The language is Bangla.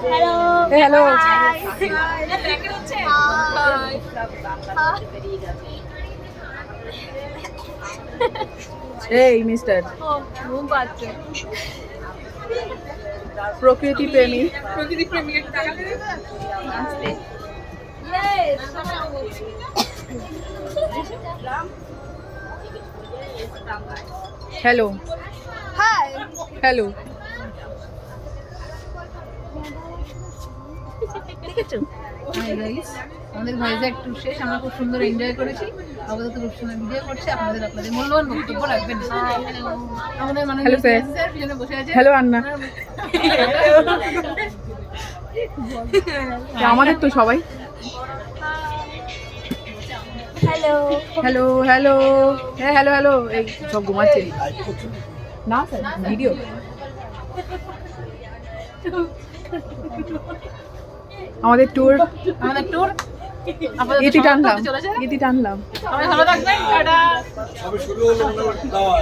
হ্যালো হ্যালো এই মিস্টার প্রকৃতি প্রেমী হ্যালো হাই হ্যালো আমাদের ভাইজ্যাগ ট্যুর শেষ, আমরা খুব সুন্দর এনজয় করেছি। আপাতত খুব সুন্দর ভিডিও করছি, আপনাদের মূল্যবান বক্তব্য রাখবেন। আমাদের মানে হ্যালো স্যার পিছনে বসে আছে। হ্যালো আন্না আমাদের তো সবাই হ্যালো হ্যালো হ্যালো হ্যাঁ হ্যালো হ্যালো এই সব ঘুমাচ্ছে না স্যার ভিডিও আমাদের ট্যুর আপাতত ইতি টানলাম সমাপ্ত হতে চলেছে। ইতি টানলাম সবাই ভালো থাকবেন, টাটা। সবে শুরু হলো মনে হয় দাওয়া